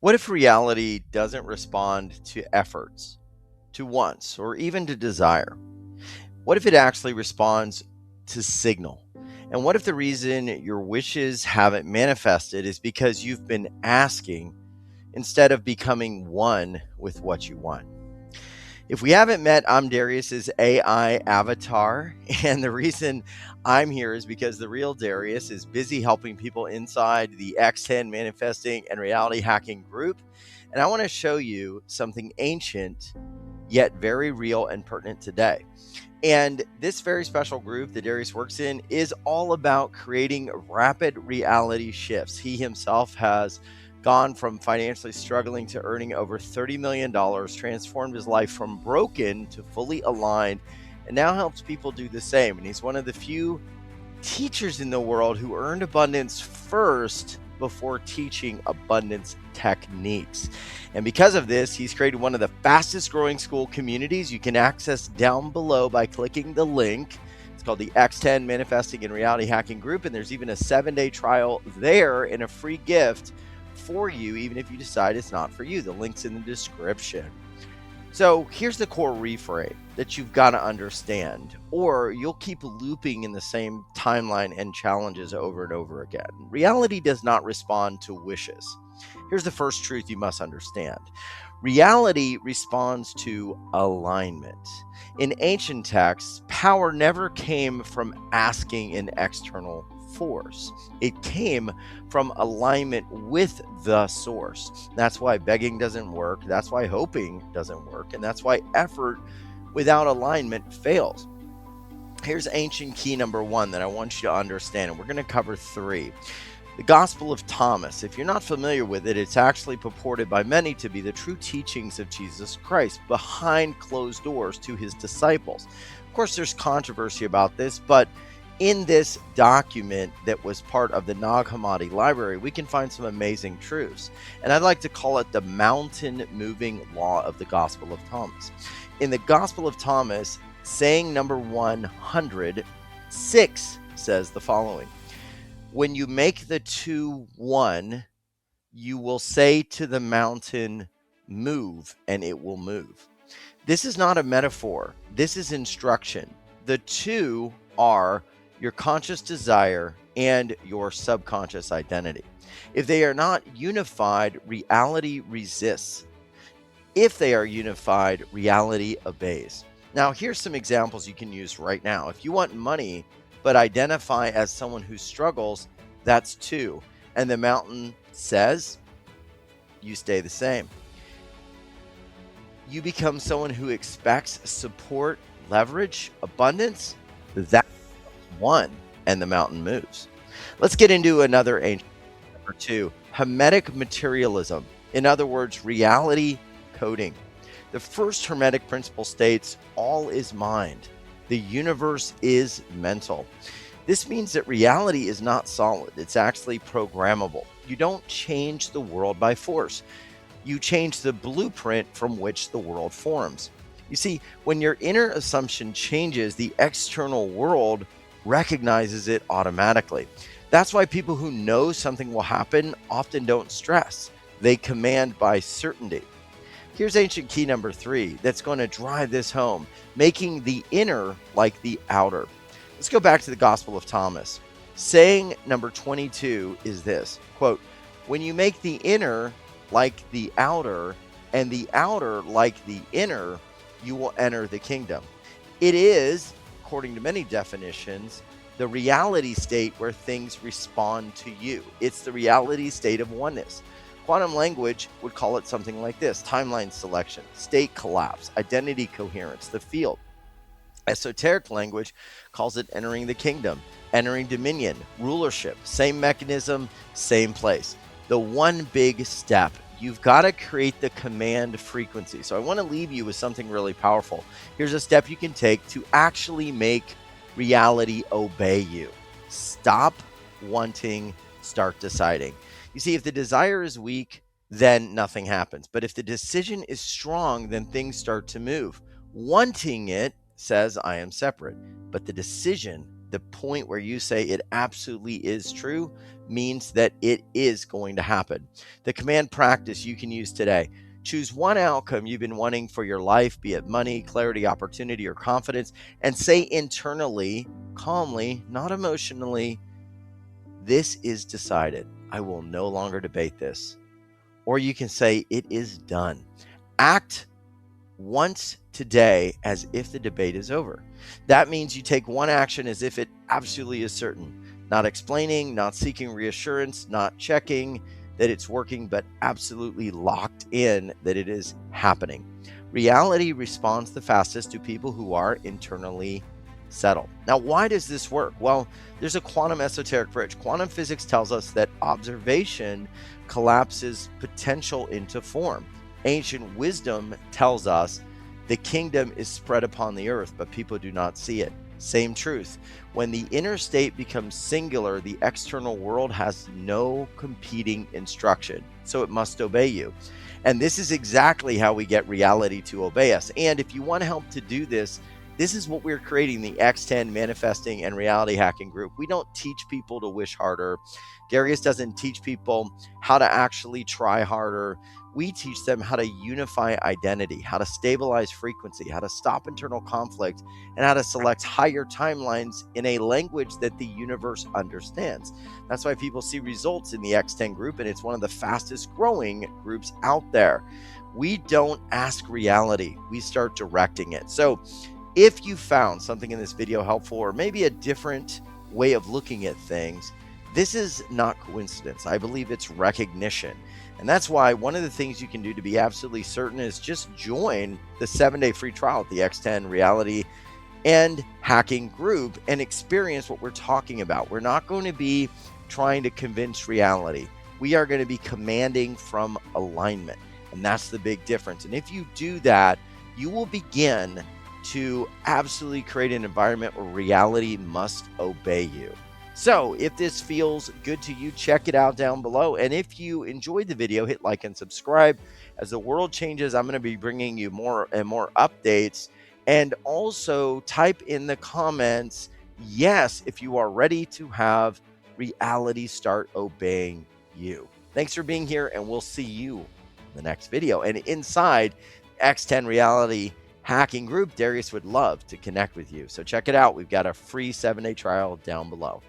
What if reality doesn't respond to efforts, to wants, or even to desire? What if it actually responds to signal? And what if the reason your wishes haven't manifested is because you've been asking instead of becoming one with what you want? If we haven't met, I'm Darius's AI avatar. And the reason I'm here is because the real Darius is busy helping people inside the X10 Manifesting and Reality Hacking group. And I want to show you something ancient, yet very real and pertinent today. And this very special group that Darius works in is all about creating rapid reality shifts. He himself has gone from financially struggling to earning over $30 million, transformed his life from broken to fully aligned, and now helps people do the same. And he's one of the few teachers in the world who earned abundance first before teaching abundance techniques. And because of this, he's created one of the fastest growing school communities. You can access down below by clicking the link. It's called the X10 Manifesting and Reality Hacking Group. And there's even a 7-day trial there and a free gift for you, even if you decide it's not for you. The link's in the description. So here's the core reframe that you've got to understand, or you'll keep looping in the same timeline and challenges over and over again. Reality does not respond to wishes. Here's the first truth you must understand. Reality responds to alignment. In ancient texts, power never came from asking an external force. It came from alignment with the source. That's why begging doesn't work. That's why hoping doesn't work. And that's why effort without alignment fails. Here's ancient key number one that I want you to understand. And we're going to cover three. The Gospel of Thomas. If you're not familiar with it, it's actually purported by many to be the true teachings of Jesus Christ behind closed doors to his disciples. Of course, there's controversy about this, but in this document that was part of the Nag Hammadi library, we can find some amazing truths. And I'd like to call it the mountain moving law of the Gospel of Thomas. In the Gospel of Thomas, saying number 106 says the following: when you make the two one, you will say to the mountain, move, and it will move. This is not a metaphor. This is instruction. The two are your conscious desire and your subconscious identity. If they are not unified, reality resists. If they are unified, reality obeys. Now, here's some examples you can use right now. If you want money, but identify as someone who struggles, that's two. And the mountain says, you stay the same. You become someone who expects support, leverage, abundance, that's one, and the mountain moves. Let's get into another ancient number two, Hermetic materialism. In other words, reality coding. The first Hermetic principle states, all is mind. The universe is mental. This means that reality is not solid. It's actually programmable. You don't change the world by force. You change the blueprint from which the world forms. You see, when your inner assumption changes, the external world recognizes it automatically. That's why people who know something will happen often don't stress. They command by certainty. Here's ancient key number three that's going to drive this home, making the inner like the outer. Let's go back to the Gospel of Thomas. Saying number 22 is this, quote, when you make the inner like the outer and the outer like the inner, you will enter the kingdom. It is, according to many definitions, the reality state where things respond to you. It's the reality state of oneness. Quantum language would call it something like this: timeline selection, state collapse, identity coherence, the field. Esoteric language calls it entering the kingdom, entering dominion, rulership, same mechanism, same place. The one big step, you've got to create the command frequency. So I want to leave you with something really powerful. Here's a step you can take to actually make reality obey you. Stop wanting, start deciding. You see, if the desire is weak, then nothing happens. But if the decision is strong, then things start to move. Wanting it says, I am separate. But the decision the point where you say it absolutely is true means that it is going to happen. The command practice you can use today. Choose one outcome you've been wanting for your life, be it money, clarity, opportunity, or confidence, and say internally, calmly, not emotionally, this is decided. I will no longer debate this. Or you can say it is done. Act once today as if the debate is over. That means you take one action as if it absolutely is certain, not explaining, not seeking reassurance, not checking that it's working, but absolutely locked in that it is happening. Reality responds the fastest to people who are internally settled. Now, why does this work? Well, there's a quantum esoteric bridge. Quantum physics tells us that observation collapses potential into form. Ancient wisdom tells us the kingdom is spread upon the earth, but people do not see it. Same truth. When the inner state becomes singular, the external world has no competing instruction, so it must obey you. And this is exactly how we get reality to obey us. And if you want help to do this, this is what we're creating, the X10 Manifesting and Reality Hacking Group. We don't teach people to wish harder. Darius doesn't teach people how to actually try harder. We teach them how to unify identity, how to stabilize frequency, how to stop internal conflict, and how to select higher timelines in a language that the universe understands. That's why people see results in the X10 group, and it's one of the fastest growing groups out there. We don't ask reality, we start directing it. So if you found something in this video helpful, or maybe a different way of looking at things, this is not coincidence. I believe it's recognition. And that's why one of the things you can do to be absolutely certain is just join the 7-day free trial at the X10 Reality and Hacking Group and experience what we're talking about. We're not going to be trying to convince reality. We are going to be commanding from alignment. And that's the big difference. And if you do that, you will begin to absolutely create an environment where reality must obey you. So if this feels good to you, check it out down below. And if you enjoyed the video, hit like and subscribe. As the world changes, I'm going to be bringing you more and more updates. And also type in the comments, yes, if you are ready to have reality start obeying you. Thanks for being here, and we'll see you in the next video. And inside X10 Reality Hacking Group, Darius would love to connect with you. So check it out. We've got a free 7-day trial down below.